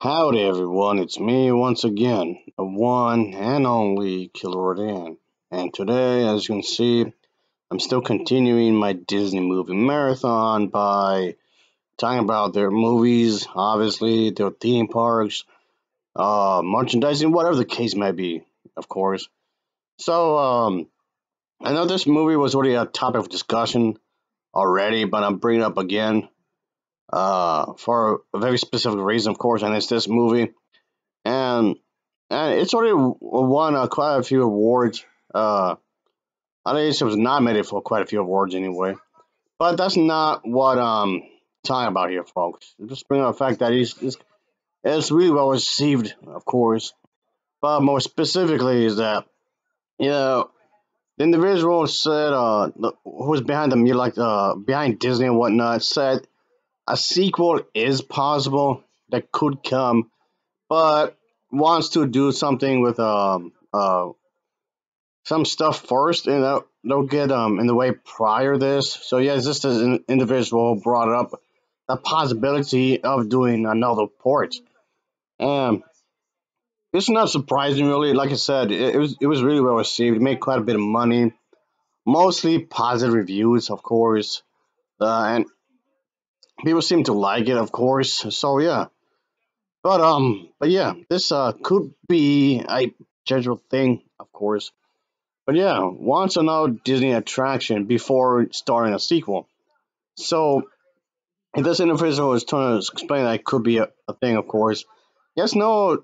Howdy everyone, it's me once again, the one and only Killer Dan. And today, as you can see, I'm still continuing my Disney movie marathon by talking about their movies, obviously, their theme parks, merchandising, whatever the case may be, of course. So, I know this movie was already a topic of discussion already, but I'm bringing it up again, for a very specific reason, of course, and it's this movie. And it's already won quite a few awards. At least it was nominated for quite a few awards anyway. But that's not what I'm talking about here, folks. Just bring up the fact that it's really well received, of course. But more specifically, is that you know the individual said, who was behind the like behind Disney and whatnot, said a sequel is possible that could come, but wants to do something with some stuff first, and they'll get in the way prior this. So yeah, just as an individual brought up the possibility of doing another port. Um, it's not surprising really. Like I said, it was really well received. It made quite a bit of money, mostly positive reviews, of course, and people seem to like it, of course. So yeah, but yeah, this could be a scheduled thing, of course. But yeah, wants to know Disney attraction before starting a sequel. So if this individual is trying to explain that it could be a thing, of course. Yes, no,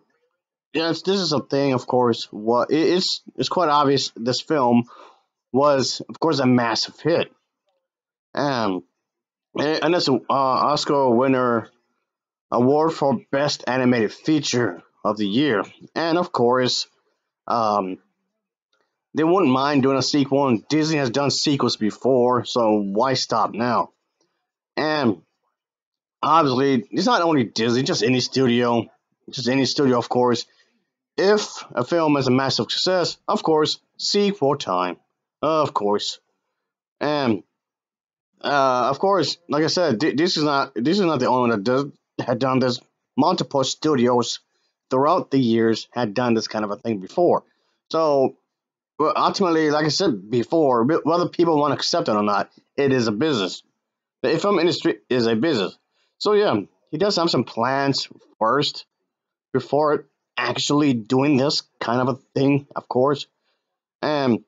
yes, this is a thing, of course. What it's quite obvious this film was, of course, a massive hit, and and it's an Oscar winner award for best animated feature of the year, and of course, um, they wouldn't mind doing a sequel. And Disney has done sequels before, so why stop now? And obviously, it's not only Disney, just any studio, of course. If a film is a massive success, of course, sequel time, of course. And of course, like I said, this is not the only one that had done this. Multiple studios throughout the years had done this kind of a thing before. So well, ultimately, like I said before, whether people want to accept it or not, it is a business. The film industry is a business. So yeah, he does have some plans first before actually doing this kind of a thing, of course. And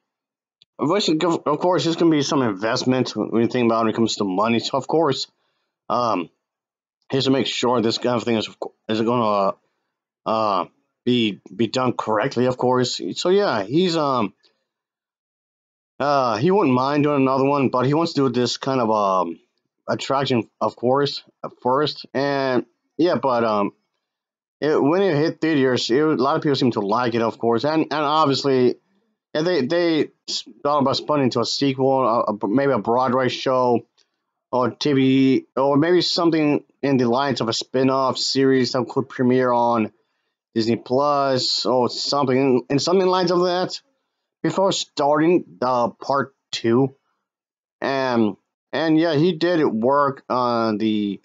of course, there's going to be some investment when you think about it when it comes to money. So of course, um, he has to make sure this kind of thing is going to be done correctly. Of course. So yeah, he wouldn't mind doing another one, but he wants to do this kind of attraction, of course, at first. And yeah, but when it hit theaters, a lot of people seem to like it, of course, and obviously, yeah, they thought about spun into a sequel, maybe a Broadway show or TV, or maybe something in the lines of a spin-off series that could premiere on Disney Plus or something in something lines of that before starting the part two. And yeah, he did work on the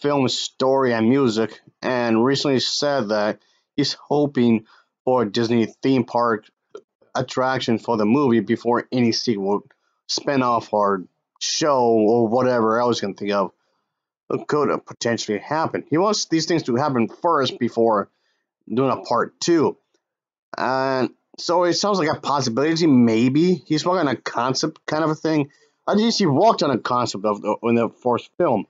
film story and music, and recently said that he's hoping for a Disney theme park attraction for the movie before any sequel, spinoff, or show or whatever else you can think of could potentially happen. He wants these things to happen first before doing a part two. And so it sounds like a possibility. Maybe he's working on a concept kind of a thing. At least he worked on a concept of in the first film.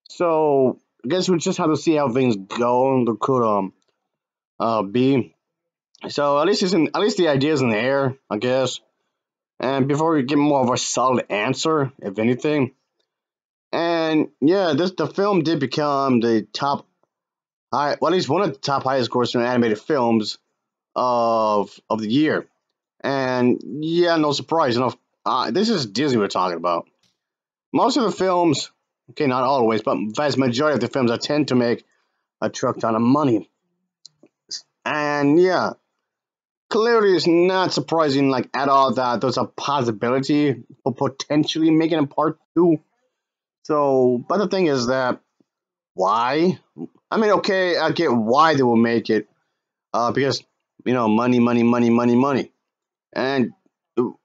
So I guess we just have to see how things go. There could be. So at least the idea is in the air, I guess. And before we get more of a solid answer, if anything, and yeah, this the film did become the top high, well, at least one of the top highest grossing animated films of the year. And yeah, no surprise, this is Disney we're talking about. Most of the films, okay, not always, but vast majority of the films, I tend to make a truck ton of money. And yeah, clearly it's not surprising, like, at all, that there's a possibility for potentially making a part two. So, but the thing is that why? I mean, okay, I get why they will make it, because money, money, money, money, money, and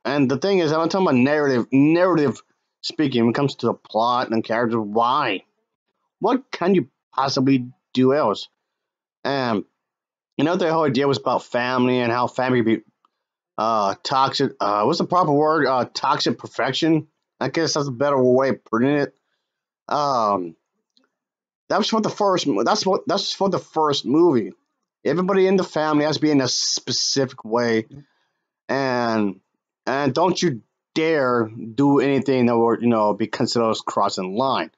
and the thing is, I'm talking about narrative speaking when it comes to the plot and characters. Why? What can you possibly do else? Um, the whole idea was about family and how family be toxic. What's the proper word? Toxic perfection. I guess that's a better way of putting it. Um, that was for the first. That's for the first movie. Everybody in the family has to be in a specific way, and don't you dare do anything that would be considered as crossing the line.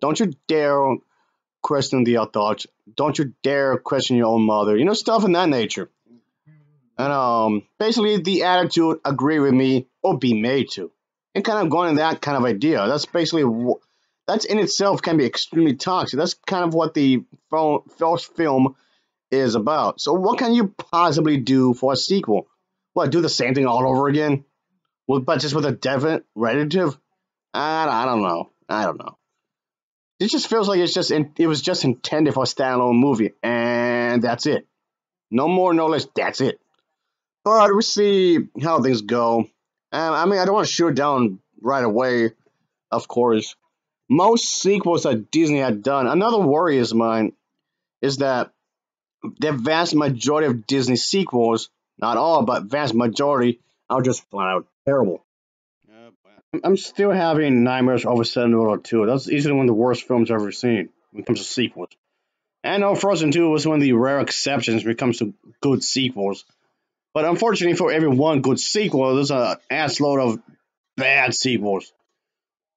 Don't you dare question the adults. Don't you dare question your own mother. Stuff in that nature. And basically the attitude agree with me or be made to, and kind of going in that kind of idea. That's basically that's in itself can be extremely toxic. That's kind of what the first film is about. So what can you possibly do for a sequel? What, do the same thing all over again? Well, but just with a different relative? I don't know. I don't know. It just feels like it was just intended for a standalone movie, and that's it. No more, no less. That's it. But we'll see how things go. I mean, I don't want to shoot it down right away, of course. Most sequels that Disney had done, another worry is mine, is that the vast majority of Disney sequels, not all, but vast majority, are just flat out terrible. I'm still having nightmares over Cinderella 2. That's easily one of the worst films I've ever seen when it comes to sequels. I know Frozen 2 was one of the rare exceptions when it comes to good sequels. But unfortunately, for every one good sequel, there's an ass load of bad sequels.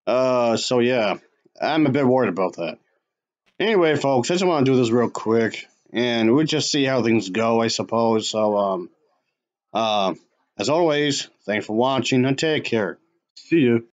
So yeah, I'm a bit worried about that. Anyway, folks, I just want to do this real quick, and we'll just see how things go, I suppose. So, uh, as always, thanks for watching and take care. See you.